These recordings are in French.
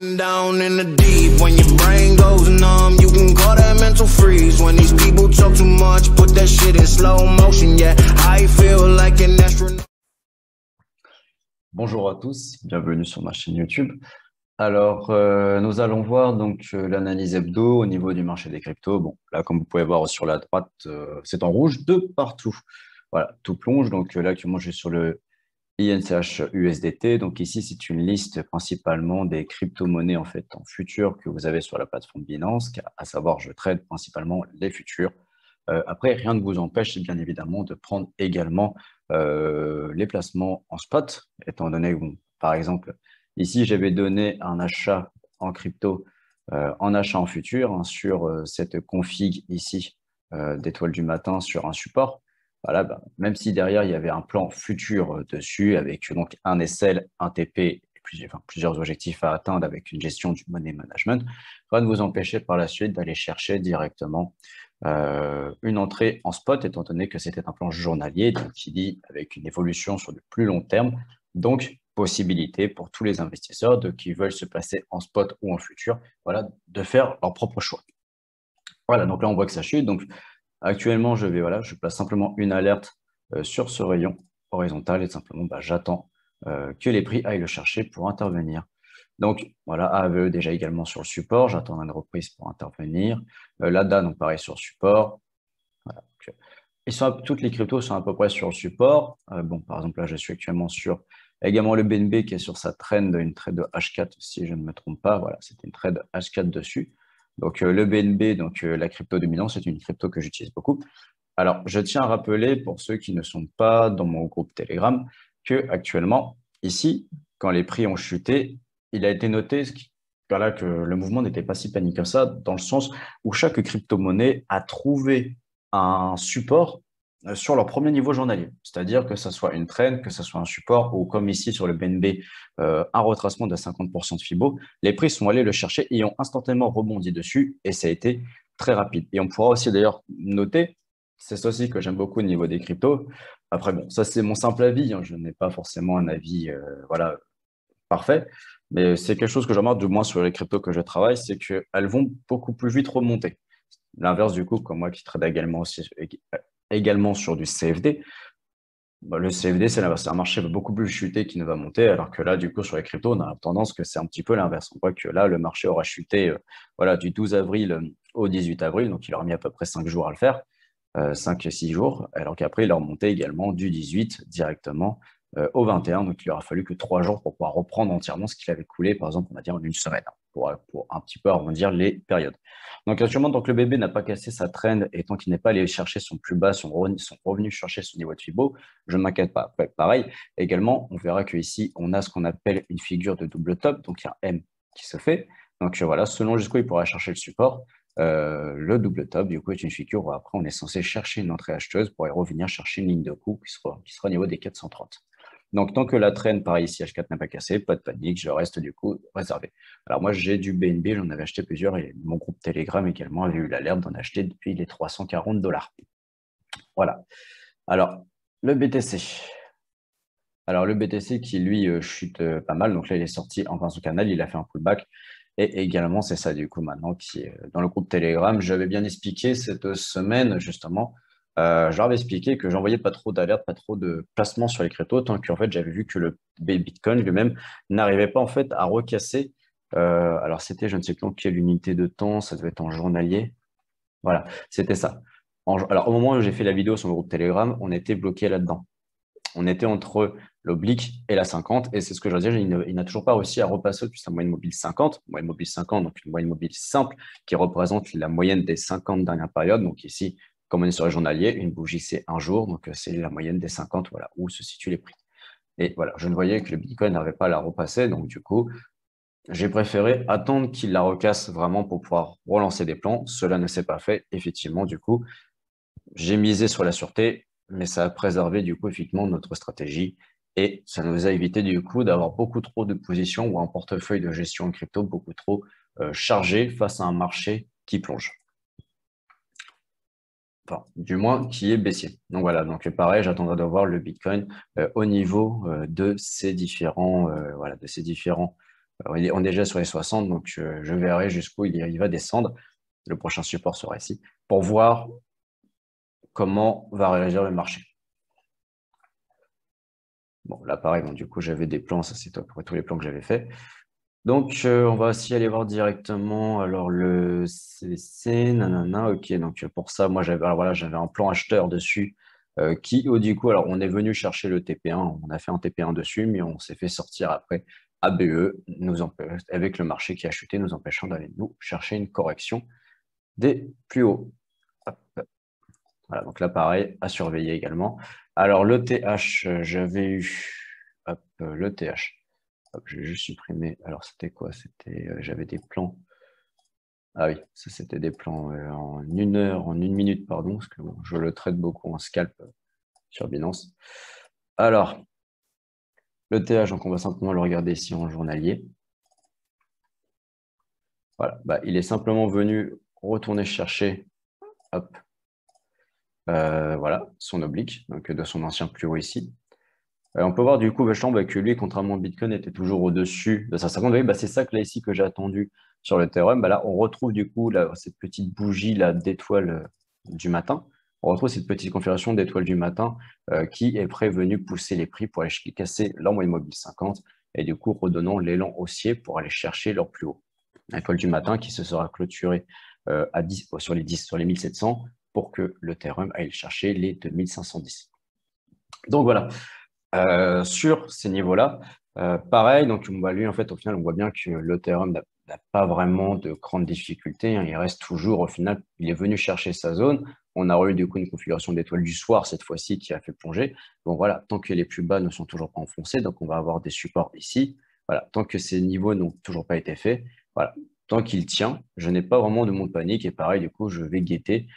Down in the deep, when your brain goes numb, you can call that mental freeze. When these people talk too much, put that shit in slow motion. Yeah, I feel like an astronaut. Bonjour à tous, bienvenue sur ma chaîne YouTube. Alors, nous allons voir donc l'analyse hebdo au niveau du marché des cryptos. Bon, là, comme vous pouvez voir sur la droite, c'est en rouge de partout. Voilà, tout plonge. Donc là, actuellement, je suis sur le INCH USDT. Donc ici, c'est une liste principalement des crypto-monnaies en fait en futur que vous avez sur la plateforme Binance, à savoir, je trade principalement les futurs. Après, rien ne vous empêche, bien évidemment, de prendre également les placements en spot, étant donné que, bon, par exemple, ici, j'avais donné un achat en crypto, en achat en futur, hein, sur cette config ici d'étoile du matin sur un support. Voilà, bah, même si derrière, il y avait un plan futur dessus, avec donc un SL, un TP, et plusieurs objectifs à atteindre avec une gestion du money management, rien ne vous empêcher par la suite d'aller chercher directement une entrée en spot, étant donné que c'était un plan journalier, donc qui dit avec une évolution sur le plus long terme, donc possibilité pour tous les investisseurs qui veulent se passer en spot ou en futur, voilà, de faire leur propre choix. Voilà, donc là on voit que ça chute, donc actuellement je place simplement une alerte sur ce rayon horizontal et simplement j'attends que les prix aillent le chercher pour intervenir. Donc voilà, AVE déjà également sur le support, j'attends une reprise pour intervenir. L'ADA, donc pareil sur le support. Voilà. Donc, toutes les cryptos sont à peu près sur le support. Bon, par exemple, là, je suis actuellement sur également le BNB qui est sur sa trend, une trade de H4, si je ne me trompe pas. Voilà, c'était une trade H4 dessus. Donc, le BNB, donc la crypto dominante, c'est une crypto que j'utilise beaucoup. Alors, je tiens à rappeler pour ceux qui ne sont pas dans mon groupe Telegram que actuellement, ici, quand les prix ont chuté, il a été noté voilà, que le mouvement n'était pas si paniqué que ça, dans le sens où chaque crypto-monnaie a trouvé un support sur leur premier niveau journalier. C'est-à-dire que ce soit une trend, que ce soit un support, ou comme ici sur le BNB, un retracement de 50% de Fibo, les prix sont allés le chercher et ont instantanément rebondi dessus, et ça a été très rapide. Et on pourra aussi d'ailleurs noter, c'est ça aussi que j'aime beaucoup au niveau des cryptos. Après, bon, ça c'est mon simple avis, hein, je n'ai pas forcément un avis voilà, parfait, mais c'est quelque chose que je remarque, du moins sur les cryptos que je travaille, c'est qu'elles vont beaucoup plus vite remonter. L'inverse, du coup, comme moi qui trade également sur du CFD, le CFD, c'est un marché beaucoup plus chuté qui ne va monter, alors que là, du coup, sur les cryptos, on a tendance que c'est un petit peu l'inverse. On voit que là, le marché aura chuté voilà, du 12 avril au 18 avril, donc il aura mis à peu près 5 jours à le faire, 5-6 jours, alors qu'après, il a remonté également du 18 directement au 21, donc il aura fallu que 3 jours pour pouvoir reprendre entièrement ce qu'il avait coulé, par exemple, on va dire en une semaine, hein, pour un petit peu arrondir les périodes. Donc actuellement, tant que le bébé n'a pas cassé sa trend et tant qu'il n'est pas allé chercher son plus bas, son revenu chercher son niveau de Fibo, je ne m'inquiète pas. Après, pareil, également, on verra qu'ici, on a ce qu'on appelle une figure de double top, donc il y a un M qui se fait. Donc voilà, selon jusqu'où il pourra chercher le support, le double top, du coup, est une figure où après, on est censé chercher une entrée acheteuse pour y revenir chercher une ligne de coup qui sera au niveau des 430. Donc, tant que la traîne, pareil, ici, H4 n'a pas cassé, pas de panique, je reste du coup réservé. Alors, moi, j'ai du BNB, j'en avais acheté plusieurs et mon groupe Telegram également avait eu l'alerte d'en acheter depuis les 340 $. Voilà. Alors, le BTC. Alors, le BTC qui, lui, chute pas mal. Donc là, il est sorti enfin son canal, il a fait un pullback. Et également, c'est ça, du coup, maintenant, qui est dans le groupe Telegram. J'avais bien expliqué cette semaine, justement, je leur avais expliqué que j'envoyais pas trop d'alertes, pas trop de placements sur les cryptos, tant qu'en fait, j'avais vu que le Bitcoin lui-même n'arrivait pas, en fait, à recasser. Alors, c'était, je ne sais plus en quelle unité de temps, ça devait être en journalier. Voilà, c'était ça. Alors, au moment où j'ai fait la vidéo sur le groupe Telegram, on était bloqué là-dedans. On était entre l'oblique et la 50, et c'est ce que je veux dire, il n'a toujours pas réussi à repasser depuis sa moyenne mobile 50, donc une moyenne mobile simple qui représente la moyenne des 50 dernières périodes. Donc ici, comme on est sur les journaliers, une bougie c'est un jour, donc c'est la moyenne des 50, voilà, où se situent les prix. Et voilà, je ne voyais que le Bitcoin n'arrivait pas à la repasser, donc du coup, j'ai préféré attendre qu'il la recasse vraiment pour pouvoir relancer des plans. Cela ne s'est pas fait, effectivement, du coup, j'ai misé sur la sûreté, mais ça a préservé du coup effectivement notre stratégie et ça nous a évité du coup d'avoir beaucoup trop de positions ou un portefeuille de gestion en crypto beaucoup trop chargé face à un marché qui plonge. Enfin, du moins qui est baissier. Donc voilà, donc pareil, j'attendrai de voir le Bitcoin au niveau de ces différents On est déjà sur les 60, donc je verrai jusqu'où il va descendre. Le prochain support sera ici, pour voir comment va réagir le marché. Bon, là, pareil, bon, du coup, j'avais des plans, ça c'est après tous les plans que j'avais faits. Donc, on va aussi aller voir directement, alors, le CVC, nanana, ok, donc pour ça, moi, j'avais un plan acheteur dessus, du coup, alors, on est venu chercher le TP1, on a fait un TP1 dessus, mais on s'est fait sortir après ABE, avec le marché qui a chuté, nous empêchant d'aller nous chercher une correction des plus hauts. Hop. Voilà, donc là, pareil, à surveiller également. Alors, le TH, j'avais eu, hop, le TH. Hop, je vais juste supprimer. Alors, c'était quoi? J'avais des plans. Ah oui, ça, c'était des plans en 1 heure, en 1 minute, pardon, parce que bon, je le traite beaucoup en scalp sur Binance. Alors, le TH, donc on va simplement le regarder ici en journalier. Voilà, bah, il est simplement venu retourner chercher, hop, voilà, son oblique, donc de son ancien plus haut ici. On peut voir du coup vachement que lui, contrairement au Bitcoin, était toujours au-dessus de sa 50. Bah, c'est ça que là ici que j'ai attendu sur le Ethereum. Bah, là, on retrouve du coup là, cette petite bougie là d'étoile du matin. On retrouve cette petite configuration d'étoile du matin qui est prévenue pousser les prix pour aller casser leur moyenne mobile 50 et du coup redonnant l'élan haussier pour aller chercher leur plus haut. L'étoile du matin qui se sera clôturée à 10, sur les 10, sur les 1700 pour que le Ethereum aille chercher les 2510. Donc voilà. Sur ces niveaux-là, pareil, donc lui, en fait, au final, on voit bien que l'Ethereum n'a pas vraiment de grandes difficultés, hein. Il reste toujours, au final, il est venu chercher sa zone. On a eu du coup une configuration d'étoile du soir cette fois-ci qui a fait plonger. Bon, voilà, tant que les plus bas ne sont toujours pas enfoncés, donc on va avoir des supports ici. Voilà, tant que ces niveaux n'ont toujours pas été faits, voilà, tant qu'il tient, je n'ai pas vraiment de monde panique. Et pareil, du coup, je vais guetter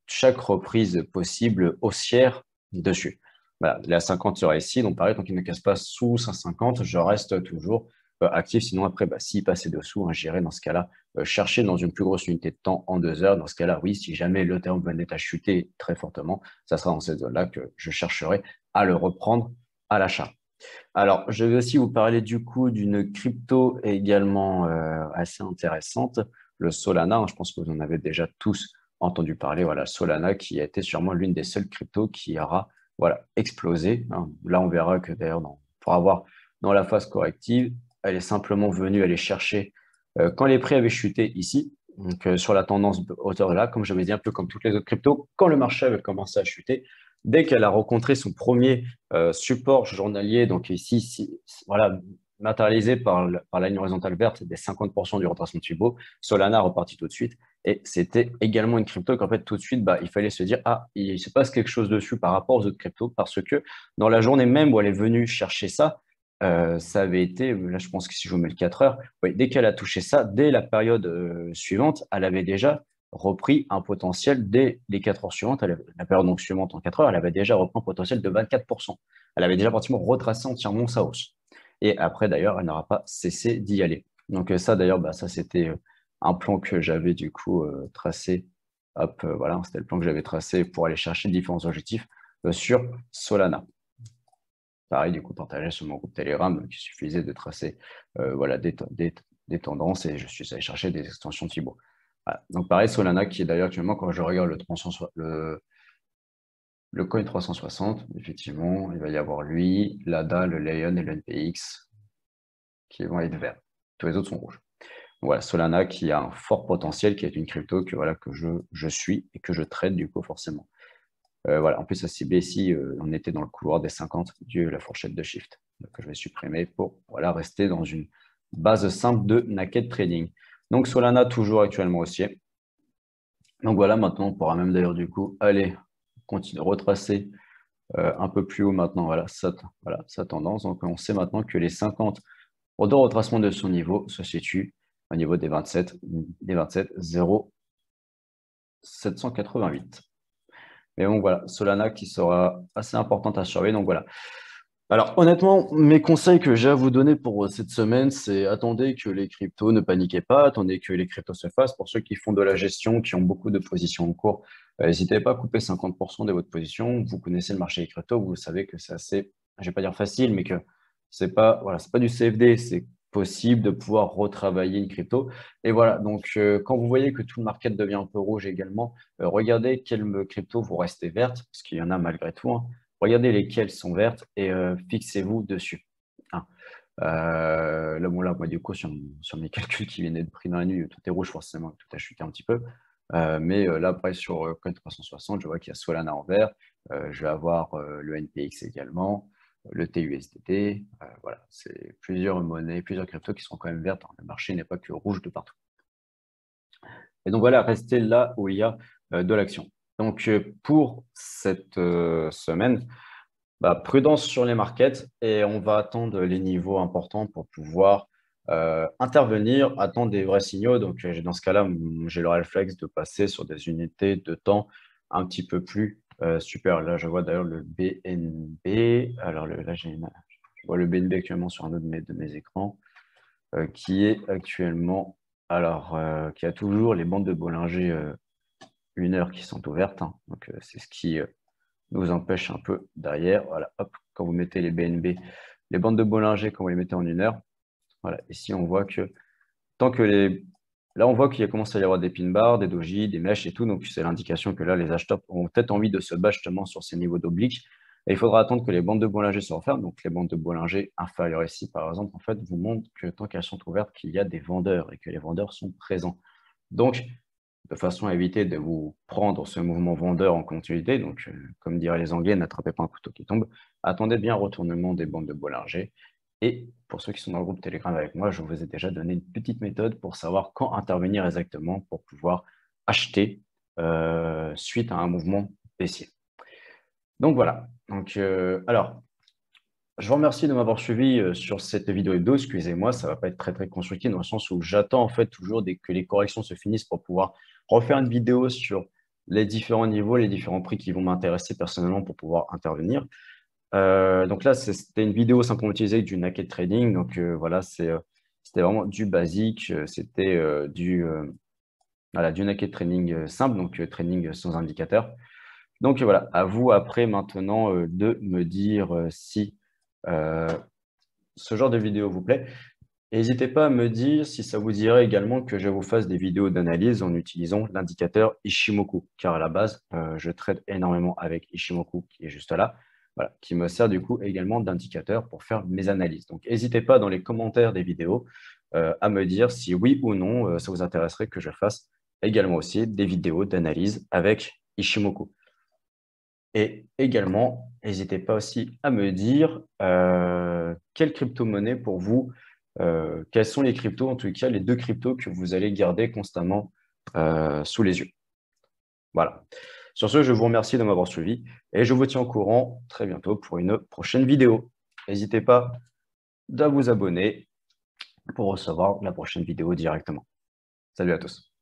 chaque reprise possible haussière dessus. Voilà, la 50 sera ici, donc pareil, tant qu'il ne casse pas sous 150, je reste toujours actif. Sinon, après, s'il passait dessous, hein, j'irai dans ce cas-là chercher dans une plus grosse unité de temps en 2 heures. Dans ce cas-là, oui, si jamais le terme venait à chuter très fortement, ça sera dans cette zone-là que je chercherai à le reprendre à l'achat. Alors, je vais aussi vous parler du coup d'une crypto également assez intéressante, le Solana. Hein, je pense que vous en avez déjà tous entendu parler. Voilà, Solana qui a été sûrement l'une des seules cryptos qui aura explosé. Hein. Là, on verra que d'ailleurs, pour avoir dans la phase corrective, elle est simplement venue aller chercher quand les prix avaient chuté ici. Donc, sur la tendance hauteur là, comme j'avais dit, un peu comme toutes les autres cryptos, quand le marché avait commencé à chuter, dès qu'elle a rencontré son premier support journalier, donc ici, voilà, matérialisé par la ligne horizontale verte des 50% du retracement de Fibonacci, Solana repartit tout de suite. Et c'était également une crypto qu'en fait, tout de suite, il fallait se dire, ah, il se passe quelque chose dessus par rapport aux autres cryptos, parce que dans la journée même où elle est venue chercher ça, ça avait été, là je pense que si je vous mets le 4 heures, oui, dès qu'elle a touché ça, dès la période suivante, elle avait déjà repris un potentiel dès les 4 heures suivantes, la période donc suivante en 4 heures, elle avait déjà repris un potentiel de 24%. Elle avait déjà pratiquement retracé entièrement sa hausse. Et après, d'ailleurs, elle n'aura pas cessé d'y aller. Donc ça, d'ailleurs, ça c'était un plan que j'avais du coup tracé. Hop, voilà, c'était le plan que j'avais tracé pour aller chercher différents objectifs sur Solana. Pareil, du coup, partagé sur mon groupe Telegram, il suffisait de tracer voilà, des tendances et je suis allé chercher des extensions de Fibo. Voilà. Donc pareil, Solana, qui est d'ailleurs actuellement, quand je regarde le coin 360, effectivement, il va y avoir lui, l'ADA, le Lion et le NPX qui vont être verts. Tous les autres sont rouges. Donc, voilà, Solana qui a un fort potentiel, qui est une crypto que, voilà, que je suis et que je traite du coup forcément. Voilà. En plus, à ciblé ici, on était dans le couloir des 50 de la fourchette de shift. Donc, je vais supprimer pour rester dans une base simple de naked trading. Donc, Solana toujours actuellement haussier. Donc, voilà, maintenant, on pourra même d'ailleurs du coup aller continuer, retracer un peu plus haut maintenant sa tendance. Donc, on sait maintenant que les 50 de retracement de son niveau se situent au niveau des 27 0 788. Mais donc voilà, Solana qui sera assez importante à surveiller. Donc voilà. Alors honnêtement, mes conseils que j'ai à vous donner pour cette semaine, c'est attendez que les cryptos, ne paniquez pas, attendez que les cryptos se fassent. Pour ceux qui font de la gestion, qui ont beaucoup de positions en cours, n'hésitez pas à couper 50% de votre position. Vous connaissez le marché des cryptos, vous savez que c'est assez, je ne vais pas dire facile, mais que c'est pas du CFD, c'est possible de pouvoir retravailler une crypto. Et voilà, donc quand vous voyez que tout le market devient un peu rouge également, regardez quelles cryptos vont rester vertes, parce qu'il y en a malgré tout, hein. Regardez lesquelles sont vertes et fixez-vous dessus. Hein. Là, bon, là, moi, du coup, sur mes calculs qui viennent d'être pris dans la nuit, tout est rouge, forcément, tout a chuté un petit peu. Mais là, après, sur Coin 360, je vois qu'il y a Solana en vert. Je vais avoir le NPX également, le TUSDT. Voilà, c'est plusieurs monnaies, plusieurs cryptos qui sont quand même vertes, hein. Le marché n'est pas que rouge de partout. Et donc voilà, restez là où il y a de l'action. Donc pour cette semaine, prudence sur les markets et on va attendre les niveaux importants pour pouvoir intervenir, attendre des vrais signaux. Donc dans ce cas-là, j'ai le réflexe de passer sur des unités de temps un petit peu plus supérieures. Là, je vois d'ailleurs le BNB. Alors là, je vois le BNB actuellement sur un autre de mes écrans qui est actuellement, alors qui a toujours les bandes de Bollinger 1 heure qui sont ouvertes, hein. Donc c'est ce qui nous empêche un peu derrière. Voilà, hop, quand vous mettez les BNB, les bandes de Bollinger, quand vous les mettez en 1 heure, voilà, ici on voit que tant que là on voit qu'il commence à y avoir des pin bars, des dojis, des mèches et tout, donc c'est l'indication que là les acheteurs ont peut-être envie de se battre justement sur ces niveaux d'oblique. Et il faudra attendre que les bandes de Bollinger se referment. Donc les bandes de Bollinger inférieures ici, par exemple, en fait, vous montrent que tant qu'elles sont ouvertes, qu'il y a des vendeurs et que les vendeurs sont présents. Donc, de façon à éviter de vous prendre ce mouvement vendeur en continuité. Donc, comme diraient les Anglais, n'attrapez pas un couteau qui tombe. Attendez bien un retournement des bandes de Bollinger. Et pour ceux qui sont dans le groupe Telegram avec moi, je vous ai déjà donné une petite méthode pour savoir quand intervenir exactement pour pouvoir acheter suite à un mouvement baissier. Donc voilà. Donc, alors, je vous remercie de m'avoir suivi sur cette vidéo hebdo. Excusez-moi, ça ne va pas être très très constructif dans le sens où j'attends en fait toujours que les corrections se finissent pour pouvoir refaire une vidéo sur les différents niveaux, les différents prix qui vont m'intéresser personnellement pour pouvoir intervenir. Donc là, c'était une vidéo simplement utilisée du naked trading. Donc voilà, c'était vraiment du basique. C'était voilà, du naked trading simple, donc trading sans indicateur. Donc voilà, à vous après maintenant de me dire si ce genre de vidéo vous plaît. N'hésitez pas à me dire si ça vous dirait également que je vous fasse des vidéos d'analyse en utilisant l'indicateur Ishimoku, car à la base, je trade énormément avec Ishimoku qui est juste là, voilà, qui me sert du coup également d'indicateur pour faire mes analyses. Donc n'hésitez pas dans les commentaires des vidéos à me dire si oui ou non ça vous intéresserait que je fasse également aussi des vidéos d'analyse avec Ishimoku. Et également, n'hésitez pas aussi à me dire quelle crypto-monnaie pour vous, quels sont les cryptos, en tout cas les 2 cryptos que vous allez garder constamment sous les yeux. Voilà. Sur ce, je vous remercie de m'avoir suivi et je vous tiens au courant très bientôt pour une prochaine vidéo. N'hésitez pas à vous abonner pour recevoir la prochaine vidéo directement. Salut à tous.